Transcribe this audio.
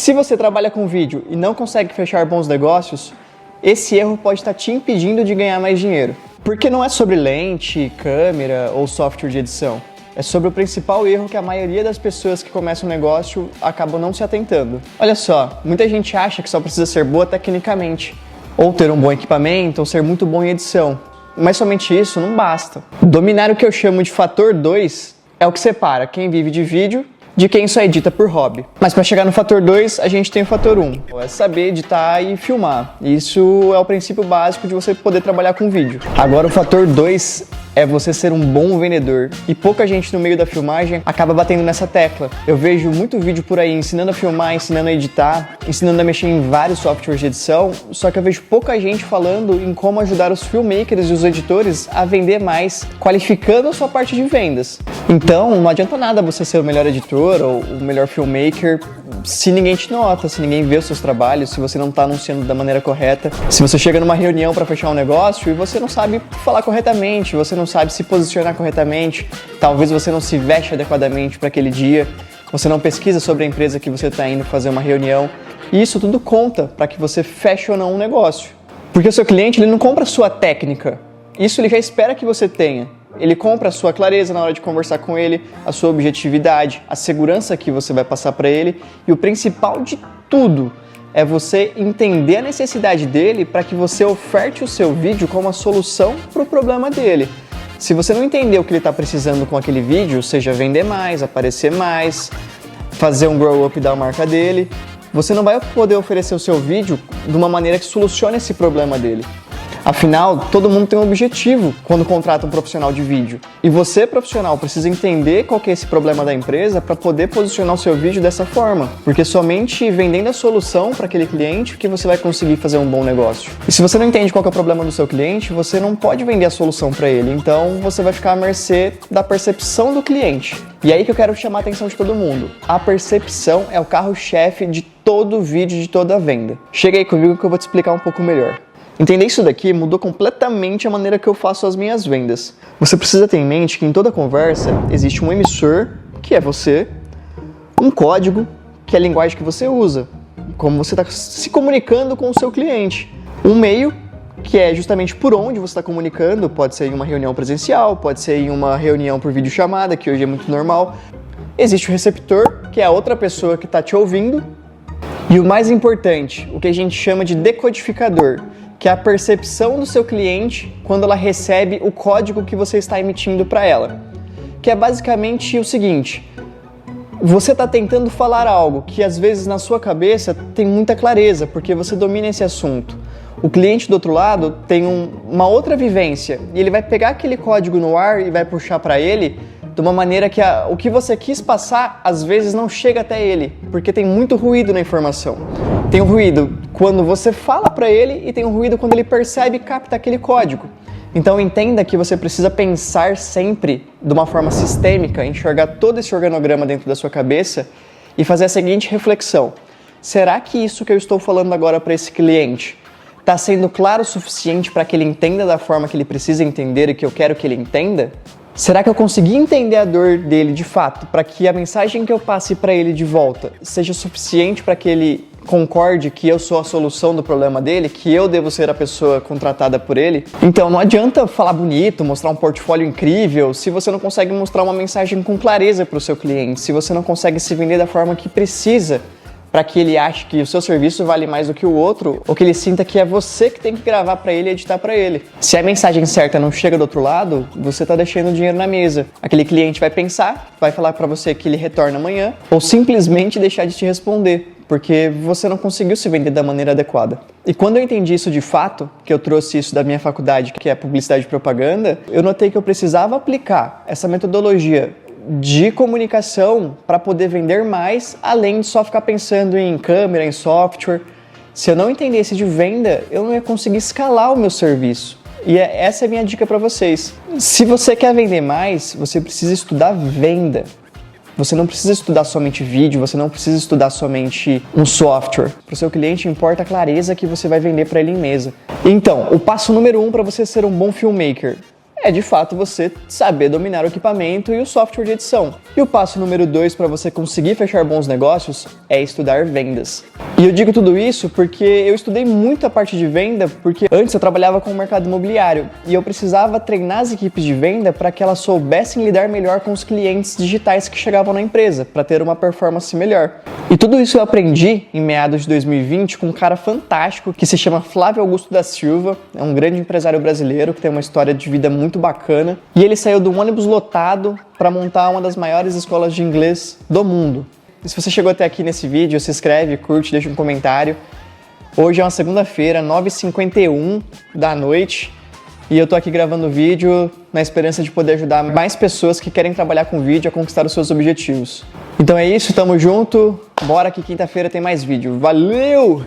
Se você trabalha com vídeo e não consegue fechar bons negócios, esse erro pode estar te impedindo de ganhar mais dinheiro. Porque não é sobre lente, câmera ou software de edição. É sobre o principal erro que a maioria das pessoas que começam um negócio acabam não se atentando. Olha só, muita gente acha que só precisa ser boa tecnicamente, ou ter um bom equipamento, ou ser muito bom em edição. Mas somente isso não basta. Dominar o que eu chamo de fator 2 é o que separa quem vive de vídeo de quem só edita por hobby. Mas para chegar no fator 2, a gente tem o fator 1. É saber editar e filmar. Isso é o princípio básico de você poder trabalhar com vídeo. Agora o fator 2 é você ser um bom vendedor. E pouca gente no meio da filmagem acaba batendo nessa tecla. Eu vejo muito vídeo por aí ensinando a filmar, ensinando a editar, ensinando a mexer em vários softwares de edição, só que eu vejo pouca gente falando em como ajudar os filmmakers e os editores a vender mais, qualificando a sua parte de vendas. Então, não adianta nada você ser o melhor editor ou o melhor filmmaker se ninguém te nota, se ninguém vê os seus trabalhos, se você não está anunciando da maneira correta, se você chega numa reunião para fechar um negócio e você não sabe falar corretamente, você não sabe se posicionar corretamente, talvez você não se veste adequadamente para aquele dia, você não pesquisa sobre a empresa que você está indo fazer uma reunião, e isso tudo conta para que você feche ou não um negócio. Porque o seu cliente ele não compra a sua técnica, isso ele já espera que você tenha. Ele compra a sua clareza na hora de conversar com ele, a sua objetividade, a segurança que você vai passar para ele, e o principal de tudo é você entender a necessidade dele para que você oferte o seu vídeo como a solução para o problema dele. Se você não entender o que ele está precisando com aquele vídeo, seja vender mais, aparecer mais, fazer um grow up da marca dele, você não vai poder oferecer o seu vídeo de uma maneira que solucione esse problema dele. Afinal, todo mundo tem um objetivo quando contrata um profissional de vídeo. E você, profissional, precisa entender qual que é esse problema da empresa para poder posicionar o seu vídeo dessa forma. Porque somente vendendo a solução para aquele cliente que você vai conseguir fazer um bom negócio. E se você não entende qual que é o problema do seu cliente, você não pode vender a solução para ele. Então, você vai ficar à mercê da percepção do cliente. E aí que eu quero chamar a atenção de todo mundo. A percepção é o carro-chefe de todo vídeo, de toda venda. Chega aí comigo que eu vou te explicar um pouco melhor. Entender isso daqui mudou completamente a maneira que eu faço as minhas vendas. Você precisa ter em mente que em toda conversa existe um emissor, que é você, um código, que é a linguagem que você usa, como você está se comunicando com o seu cliente, um meio, que é justamente por onde você está comunicando, pode ser em uma reunião presencial, pode ser em uma reunião por videochamada, que hoje é muito normal. Existe o receptor, que é a outra pessoa que está te ouvindo, e o mais importante, o que a gente chama de decodificador, que é a percepção do seu cliente quando ela recebe o código que você está emitindo para ela. Que é basicamente o seguinte: você está tentando falar algo que às vezes na sua cabeça tem muita clareza, porque você domina esse assunto. O cliente do outro lado tem uma outra vivência e ele vai pegar aquele código no ar e vai puxar para ele de uma maneira que o que você quis passar às vezes não chega até ele, porque tem muito ruído na informação. Tem um ruído quando você fala para ele e tem um ruído quando ele percebe e capta aquele código. Então entenda que você precisa pensar sempre de uma forma sistêmica, enxergar todo esse organograma dentro da sua cabeça e fazer a seguinte reflexão: será que isso que eu estou falando agora para esse cliente está sendo claro o suficiente para que ele entenda da forma que ele precisa entender e que eu quero que ele entenda? Será que eu consegui entender a dor dele de fato, para que a mensagem que eu passe para ele de volta seja suficiente para que ele concorde que eu sou a solução do problema dele, que eu devo ser a pessoa contratada por ele? Então não adianta falar bonito, mostrar um portfólio incrível, se você não consegue mostrar uma mensagem com clareza para o seu cliente, se você não consegue se vender da forma que precisa, para que ele ache que o seu serviço vale mais do que o outro, ou que ele sinta que é você que tem que gravar para ele e editar para ele. Se a mensagem certa não chega do outro lado, você está deixando o dinheiro na mesa. Aquele cliente vai pensar, vai falar para você que ele retorna amanhã, ou simplesmente deixar de te responder, porque você não conseguiu se vender da maneira adequada. E quando eu entendi isso de fato, que eu trouxe isso da minha faculdade, que é publicidade e propaganda, eu notei que eu precisava aplicar essa metodologia de comunicação para poder vender mais, além de só ficar pensando em câmera, em software. Se eu não entendesse de venda, eu não ia conseguir escalar o meu serviço. E essa é a minha dica para vocês. Se você quer vender mais, você precisa estudar venda. Você não precisa estudar somente vídeo, você não precisa estudar somente um software. Para o seu cliente importa a clareza que você vai vender para ele em mesa. Então, o passo número 1 para você ser um bom filmmaker é de fato você saber dominar o equipamento e o software de edição. E o passo número 2 para você conseguir fechar bons negócios é estudar vendas. E eu digo tudo isso porque eu estudei muito a parte de venda, porque antes eu trabalhava com o mercado imobiliário e eu precisava treinar as equipes de venda para que elas soubessem lidar melhor com os clientes digitais que chegavam na empresa, para ter uma performance melhor. E tudo isso eu aprendi em meados de 2020 com um cara fantástico que se chama Flávio Augusto da Silva, é um grande empresário brasileiro que tem uma história de vida muito bacana. E ele saiu do ônibus lotado para montar uma das maiores escolas de inglês do mundo. E se você chegou até aqui nesse vídeo, se inscreve, curte, deixa um comentário. Hoje é uma segunda-feira, 9h51 da noite. E eu tô aqui gravando o vídeo na esperança de poder ajudar mais pessoas que querem trabalhar com vídeo a conquistar os seus objetivos. Então é isso, tamo junto. Bora que quinta-feira tem mais vídeo. Valeu!